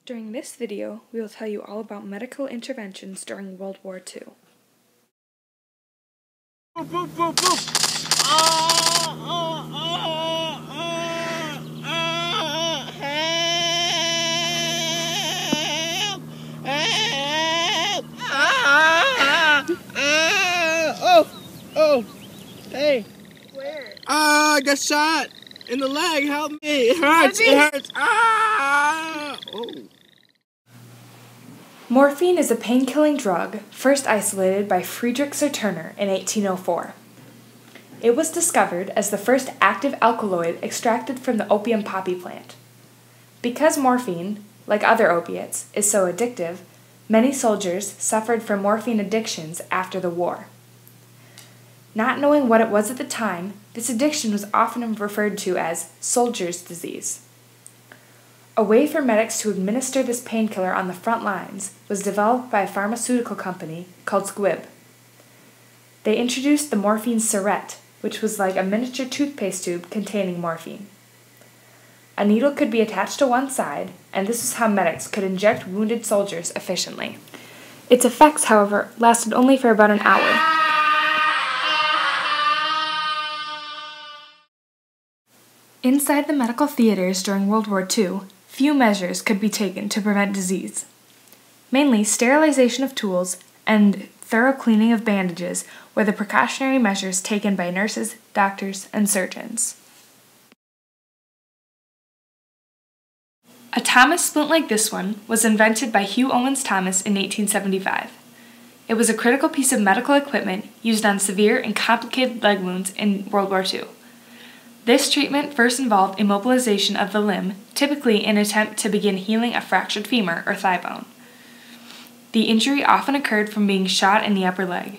During this video, we will tell you all about medical interventions during World War II. Hey. Where? I got shot in the leg. Help me. It hurts. It hurts. Oh. Morphine is a pain-killing drug first isolated by Friedrich Turner in 1804. It was discovered as the first active alkaloid extracted from the opium poppy plant. Because morphine, like other opiates, is so addictive, many soldiers suffered from morphine addictions after the war. Not knowing what it was at the time, this addiction was often referred to as soldier's disease. A way for medics to administer this painkiller on the front lines was developed by a pharmaceutical company called Squibb. They introduced the morphine syringe, which was like a miniature toothpaste tube containing morphine. A needle could be attached to one side, and this is how medics could inject wounded soldiers efficiently. Its effects, however, lasted only for about an hour. Inside the medical theaters during World War II, few measures could be taken to prevent disease. Mainly, sterilization of tools and thorough cleaning of bandages were the precautionary measures taken by nurses, doctors, and surgeons. A Thomas splint like this one was invented by Hugh Owens Thomas in 1875. It was a critical piece of medical equipment used on severe and complicated leg wounds in World War II. This treatment first involved immobilization of the limb, typically in an attempt to begin healing a fractured femur or thigh bone. The injury often occurred from being shot in the upper leg.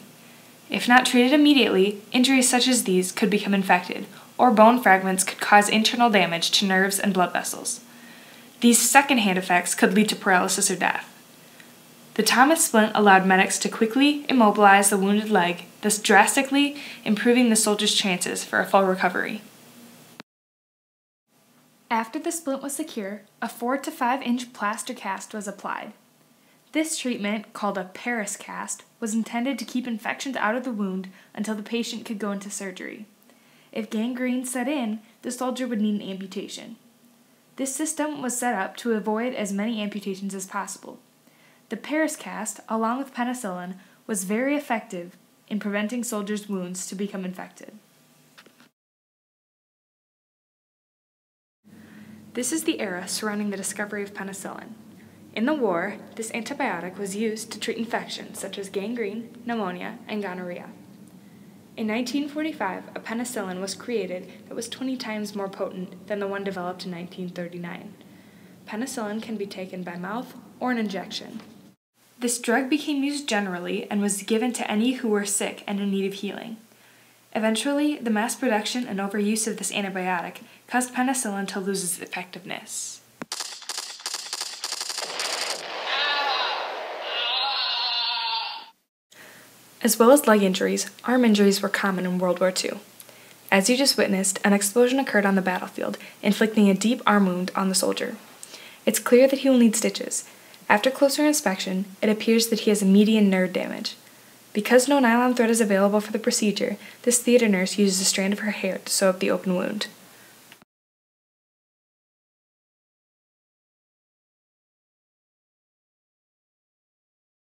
If not treated immediately, injuries such as these could become infected, or bone fragments could cause internal damage to nerves and blood vessels. These second-hand effects could lead to paralysis or death. The Thomas splint allowed medics to quickly immobilize the wounded leg, thus drastically improving the soldier's chances for a full recovery. After the splint was secure, a 4 to 5 inch plaster cast was applied. This treatment, called a Paris cast, was intended to keep infections out of the wound until the patient could go into surgery. If gangrene set in, the soldier would need an amputation. This system was set up to avoid as many amputations as possible. The Paris cast, along with penicillin, was very effective in preventing soldiers' wounds to become infected. This is the era surrounding the discovery of penicillin. In the war, this antibiotic was used to treat infections such as gangrene, pneumonia, and gonorrhea. In 1945, a penicillin was created that was 20 times more potent than the one developed in 1939. Penicillin can be taken by mouth or an injection. This drug became used generally and was given to any who were sick and in need of healing. Eventually, the mass production and overuse of this antibiotic caused penicillin to lose its effectiveness. As well as leg injuries, arm injuries were common in World War II. As you just witnessed, an explosion occurred on the battlefield, inflicting a deep arm wound on the soldier. It's clear that he will need stitches. After closer inspection, it appears that he has a median nerve damage. Because no nylon thread is available for the procedure, this theater nurse uses a strand of her hair to sew up the open wound.